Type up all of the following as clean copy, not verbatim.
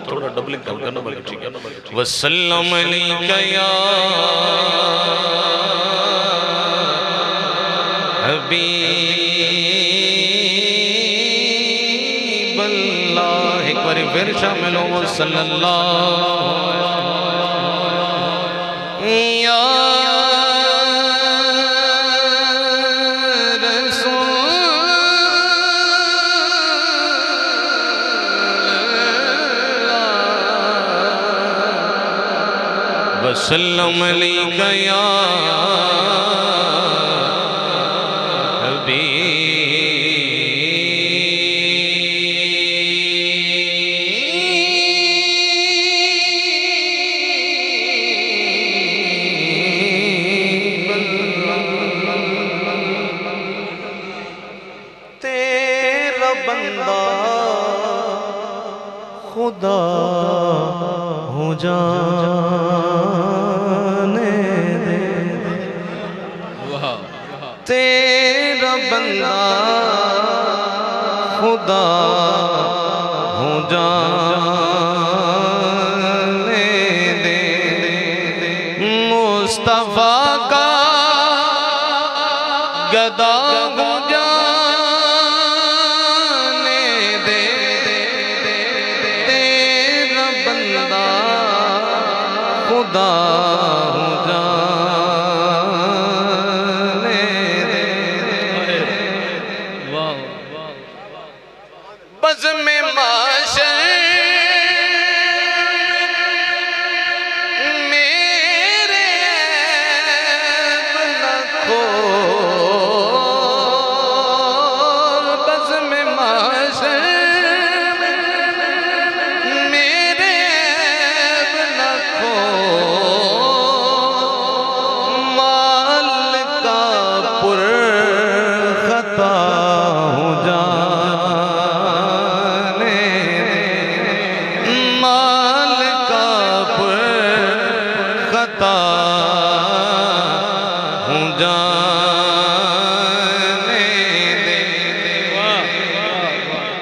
थोड़ा डबलिंग करना पड़ेगा, ठीक है। वसल्लम अलैका या हबीब अल्लाह, एक बार फिर शामिल हो सल्लल्लाहु या वसल्लम अलैका या हबीब। तेरा बंदा खुदा हो जा तेरा बंदा खुदा हो जाने दे, मुस्तफा का गदा हो जाने दे, तेरा बंदा खुदा हो जा में माशर मेरे न खोल, बज़ में माशर मेरे न खोल, माल का पुर खता हो जा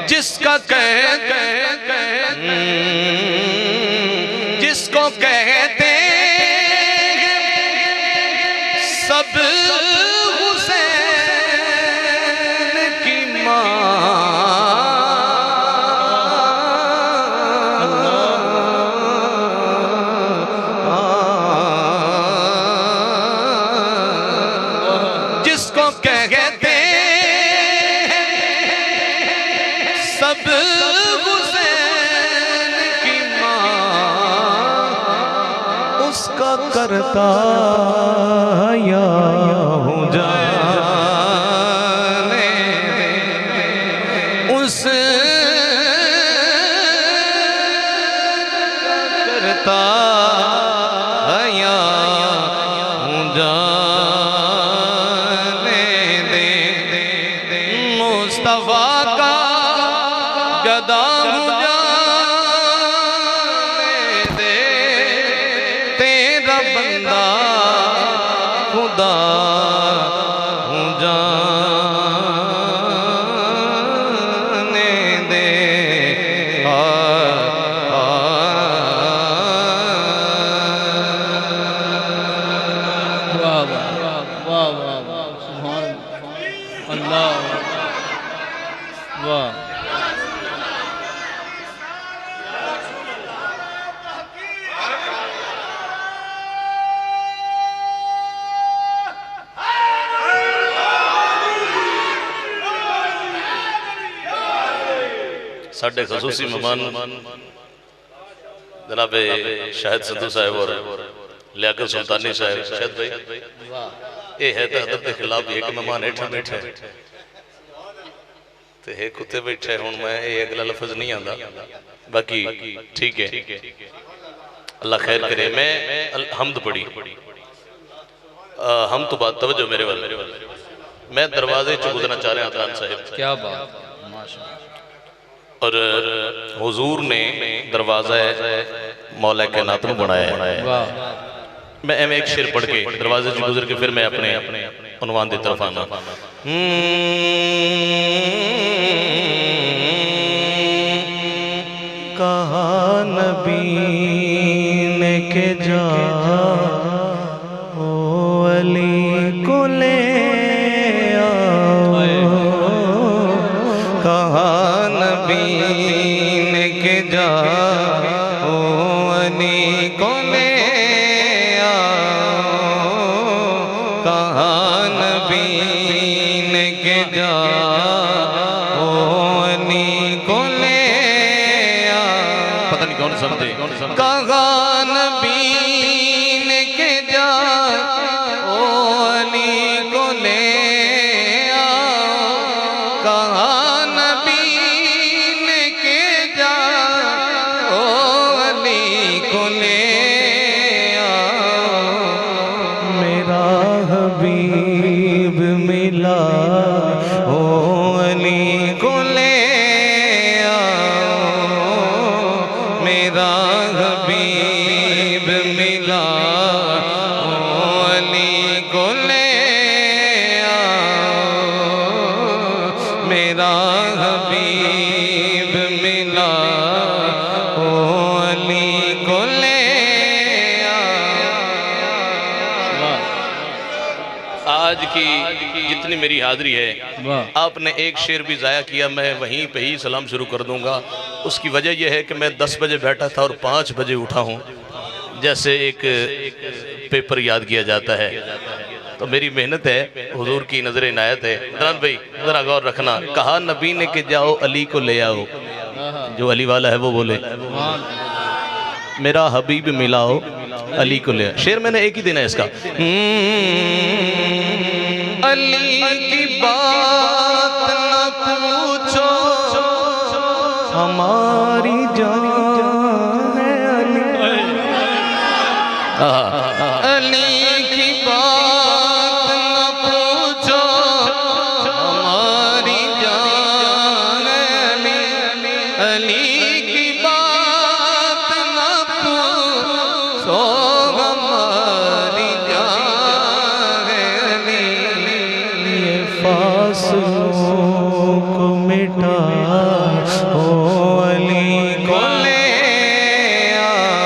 जिसका जिसको कहते सब हुसैन की माँ, जिसको कहते सब हुसैन की माँ, उसका करता या हो जाने उस करता या हो जाने दे, मुस्तफा का गदा हो जाने दे, तेरा बंदा खुदा हो जाने दे। वाह वाह वाह वाह, सुभान अल्लाह, वाह। साढ़े खसूसी मेहमान जनाब शाहिद संधू साहब और लियाकत सुल्तानी साहब। शाहिद भाई ये है तो अदब के खिलाफ एक मेहमान हेठा बैठा है तो एक उत्ते बैठा है। हुण मैं ये अगला लफज नहीं आता, बाकी ठीक है, अल्लाह खैर करे। मैं हमद पढ़ी, हम तो बात तवज्जो मेरे वाले, मैं दरवाजे चो गुजरना चाह रहा अदनान साहब। क्या बात, और हुजूर ने दरवाजा मौला कायनात नूं बनाया है। मैं एवं एक शेर पढ़ के दरवाजे से गुजर के फिर मैं अपने उन्वान की तरफ आना। कहा नबी ने के जा ओ अली को ले आओ, कहा नबी ने के जा ओ अली को ले जितनी मेरी हाजिरी है आपने एक शेर भी ज़ाया किया, मैं वहीं पे ही सलाम शुरू कर दूंगा। उसकी वजह यह है कि मैं 10 बजे बैठा था और 5 बजे उठा हूँ, जैसे एक पेपर याद किया जाता है। तो मेरी मेहनत है, हुजूर की नजर इनायत है। अदनान भाई जरा गौर रखना, कहा नबी ने कि जाओ अली को ले आओ, जो अली वाला है वो बोले मेरा हबीब मिलाओ अली को ले। शेर मैंने एक ही देना है इसका। अली की बात न पूछो हमारी जान है अली, अली की बात न पूछो हमारी जान है अली की बात न पूछो हमारी जान है। फासलों को मिटा ओ अली को ले आओ,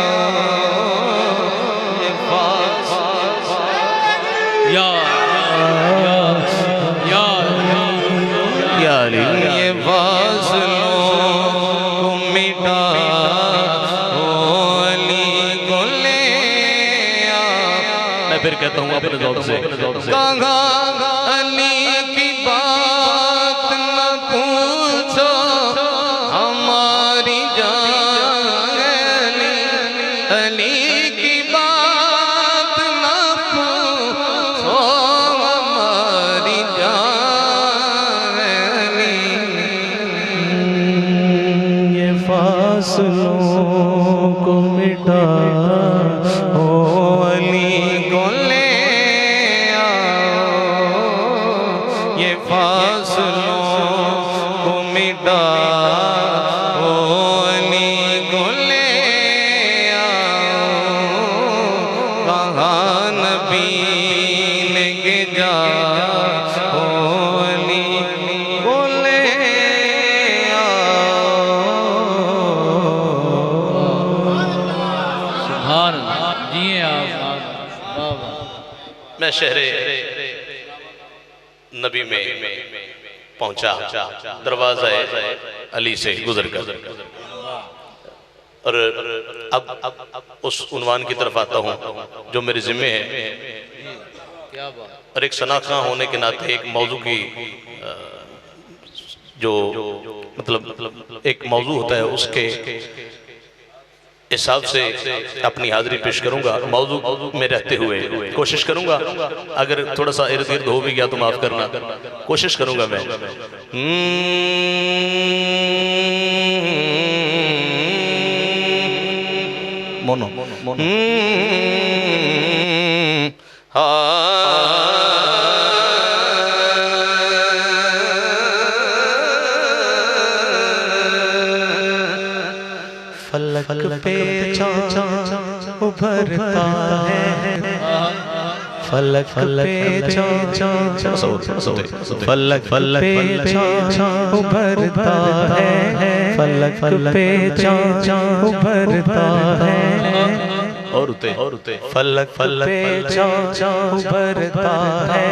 या अली ये फासलों को मिटा ओ अली को ले आओ। मैं फिर कहता हूँ अपने ज़ौक़ से, अली की बात न पूछो हमारी जान है अली की बात न पूछो हमारी जान है। ये फासलों को मिटा ओ अली को ले फासलों को मिटा ओ अली को ले आओ, कहा नबी ने के जा ओ अली को ले आओ। सुभान अल्लाह जी आप। मैं शहरे नबी में पहुंचा, दरवाजा अली से गुजर कर, और अब उस उन्वान की तरफ आता हूँ जो मेरे जिम्मे है। और एक शनाख्ता होने के नाते एक मौजू की जो मतलब एक मौजू होता है उसके हिसाब से अपनी हाजिरी पेश करूंगा। मौजू में रहते हुए कोशिश करूंगा, अगर थोड़ा सा इर्द गिर्द हो भी गया तो माफ करना, कोशिश करूंगा मैं। मोनो फलक पे चाँद उभरता है, फलक पे चाँद फलक पे चाँद उभरता है, फलक पे चाँद उभरता है, और उते फलक पे चाँद उभरता है,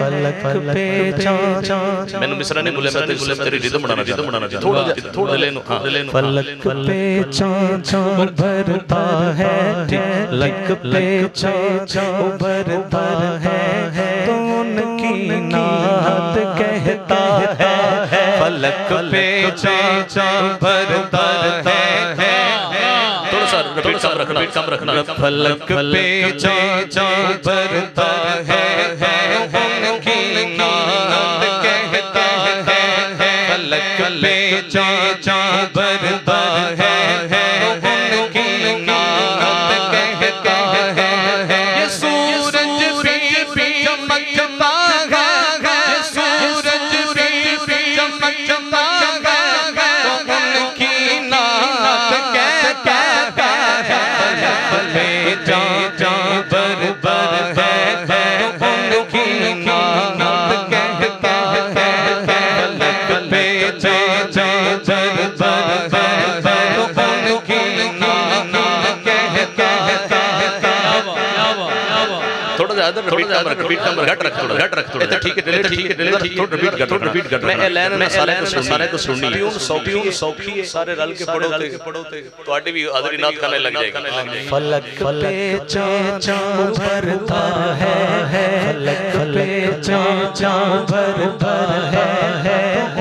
फलक पे चाँद। मैंने मिसरा ने बोले मैं तेरी रिदम बनाना थोड़ा ले लो। फलक पे चाँद उभरता है, फलक पे चाँद उभरता है, तो उनकी नात कहता है, फलक पे चाँद उभरता है। थोड़ा सा कम रखना। फलक पे चाँद उभरता है, उनकी नात कहता है, फलक पे चाँद उभरता है, उनकी नात कहता है। ये सूरज भी चमकता है, ये सूरज भी चमकता है, उनकी नात कहता है, फलक पे चाँद उभरता है, उनकी नात कहता है, फलक पे चाँद उभरता है, उनकी नात कहता है। थोड़ा ज्यादा रिपीट कम घट रख थोड़ा ठीक है थोड़ा रिपीट कर मैं ऐलान में सारे को सुननी ट्यून सौखी सारे रल के पढ़ोते ਤੁਹਾਡੀ भी हाजिरी नात करने लग जाएगी। फलक पे चाँद उभरता है, फलक पे चाँद उभरता है,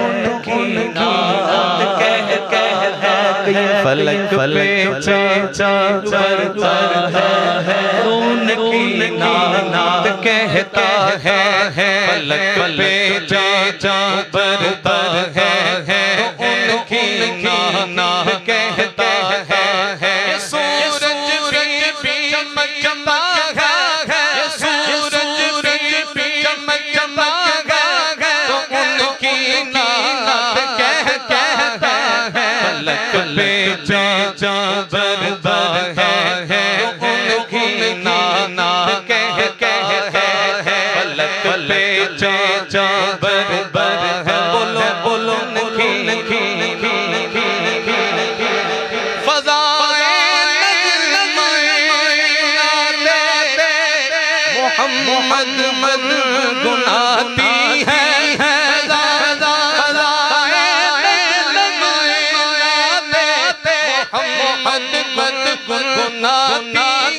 उनकी नात कहता है, फलक पे चाँद उभरता है, उनकी नात कहता है, फलक पे चाँद उभरता है, उनकी नात कहता है। ये सूरज भी चमकता है, ये सूरज भी चमकता है, तो उनकी नात कहता है, फलक पे चाँद उभरता है, उनकी नात कहता है, फलक पे चाँद उभरता है। बोलो बोलो मोहम्मद गुनाती है, मोहम्मद गुनाती है,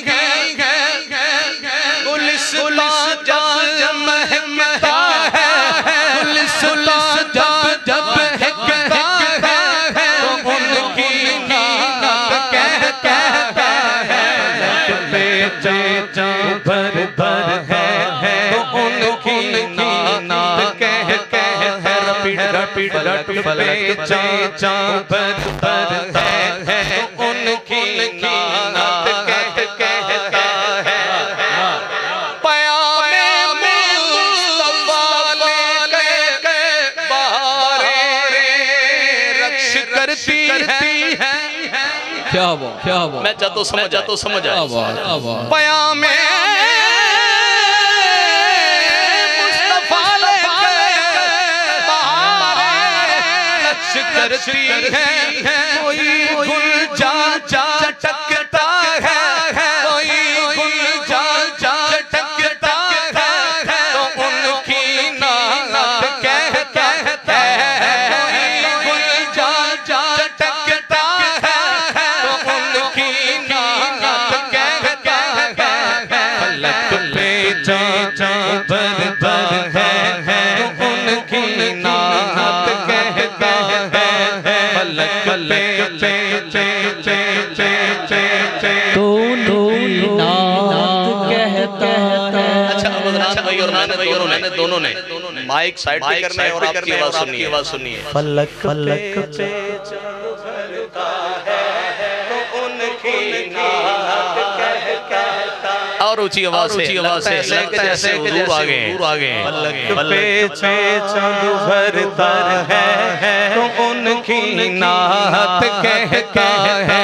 गुलिस्तान जब महकता है, गुलिस्तान जब महकता है, तो उनकी नात कहता है, फलक पे चाँद उभरता है, तो उनकी नात कहता है। रिपीट पे चाँद उभरता है, तो उनकी नात कहता है। पयामे मुस्तफा लेके बहारे रक्ष करती है। क्या बात मैं चाहता समझ आया। पयामे मुस्तफा लेके बहारे रक्ष करती है। कोई गुल जा टकता है, कोई गुल जा टकता है, तो उनकी नात कहता है, कोई गुल जा टकता है, तो उनकी नात कहता है, फलक पे चाँद उभरता है, तो उनकी नात कहता है। मैंने दोनों ने माइक साइड पे करना है और आपकी आवाज सुनिए। फलक फलक पे और ऊंची आवाज से जैसे हुजूर आ गए फलक पे चांद भरता है तो उनकी नात कहता है।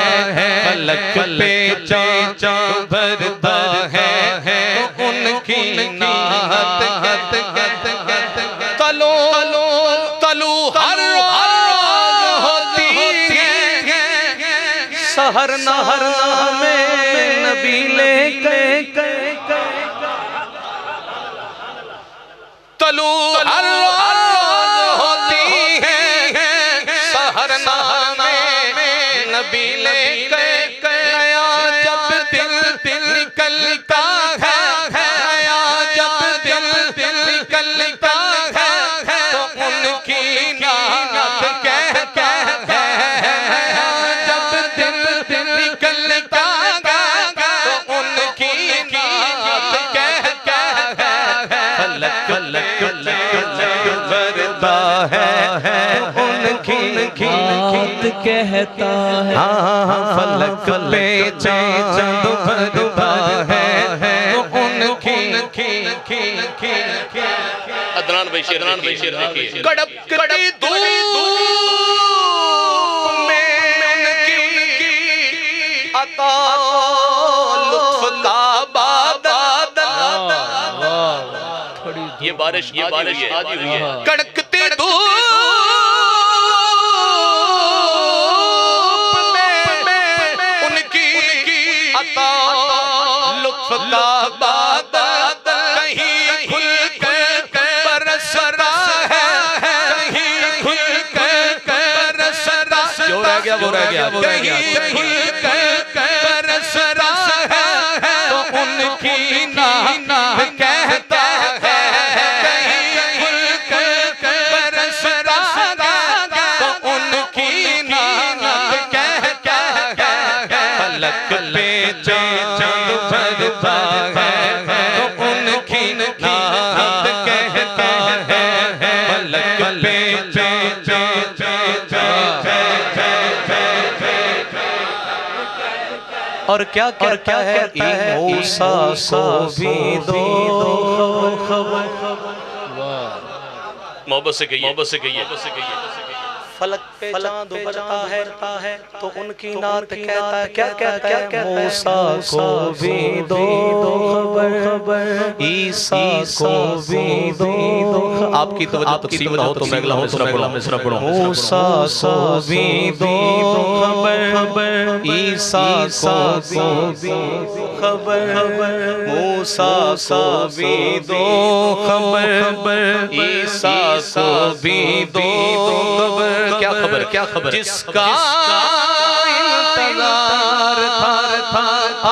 फलक पे चांद भरता है तो उनकी नात तलो तलू हर होती है सहर नहर में नबी लेके तलू हर होती है सहर नहर में नबी लेके गया जब दिल निकलता है गया जब दिल निकलता है तो उनकी नात कहता है जब दिल निकलता है तो उनकी नात कहता है। फलक फलक भरता है उनकी नात कहता है। फलक पे चांद भरता है तो उनकी अदनान भाई शेर देखिए। कड़कती धूप में उनकी अता लुत्फ का बादल ये बारिश आज हुई है। कड़कती धूप में उनकी अता लुत्फ का बादल कहीं खुल कर बरस रहा है कहीं खुल कर बरस रहा जो रह गया वो रह गया कहीं खुल कर बरस रहा है तो उनकी नात कहता है कहीं खुल कर बरस रहा है तो उनकी नात कहता है। फलक पे चांद भरता है तो उनकी नात कहता है। फलक पे और क्या कहता है मूसा को भी दो खबर। मोहब्बत से कहिए फलक पे चांद उभरता है तो उनकी नात कहता है क्या कहता है मूसा को भी दो खबर ईसा को भी दो। आपकी तवज्जो तकसीम ना हो तो मैं अगला मिसरा पढ़ूं। मूसा को भी दो खबर ईसा को भी खबर मूसा को भी दो खबर ईसा को भी दो खबर। क्या खबर जिसका इंतजार था आ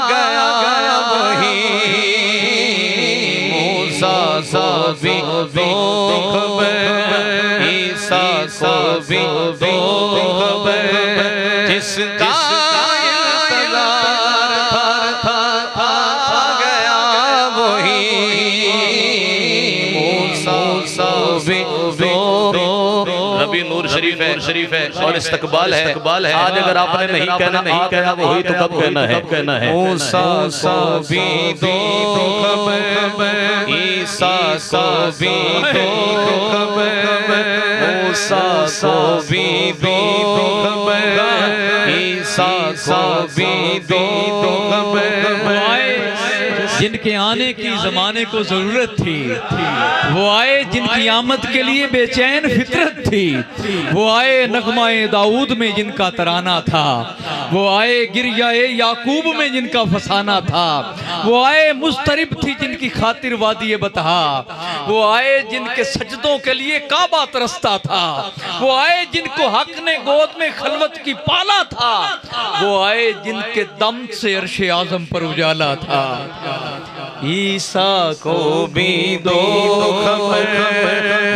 गया वही मूसा को भी दो खबर ईसा को भी दो खबर जिसका इंतजार था आ गया वही मूसा को भी दो। रबी नूर शरीफ है और इस्तकबाल है। आज अगर आपने नहीं कहना वो हुई तो कब कहना है। मूसा को भी दो खबर ईसा को भी दो खबर मूसा को भी दो खबर ईसा को भी दो खबर। जिनके आने की जमाने को जरूरत थी वो आए, जिनकी आमद के लिए बेचैन फितरत थी वो आए, नगमाए दाऊद में जिनका तराना था वो आए, गिरयाए याकूब में जिनका फसाना था वो आए, मुस्तरिब थी जिनकी खातिर वादिये बतहा वो आए, जिनके सजदों के लिए काबा तरसता था वो आए, जिनको हक ने गोद में खलवत की पाला था वो आए, जिनके दम से अर्शे आजम पर उजाला था। ईसा को भी दो खबर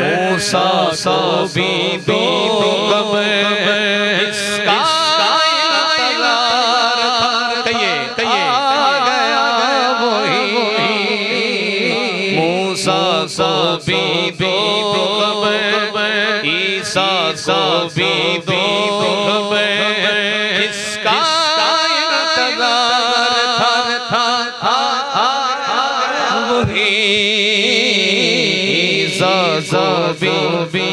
मूसा को भी दो खबर इसका इंतजार आ गया वही मूसा को भी दो खबर, ईसा को भी दो खबर, किसका इंतजार था वही ईसा को भी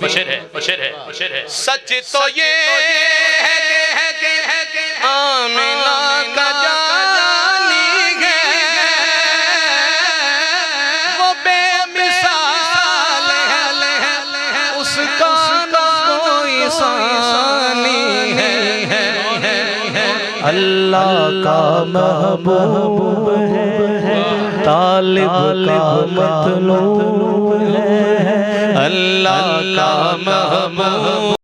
बशर है सच तो ये है कि आमिना का जानी है, वो बेमिसाल है, उसका ना कोई सानी है। अल्लाह का महबूब है, तालिब का मतलूब है, अल्लाह का महबूब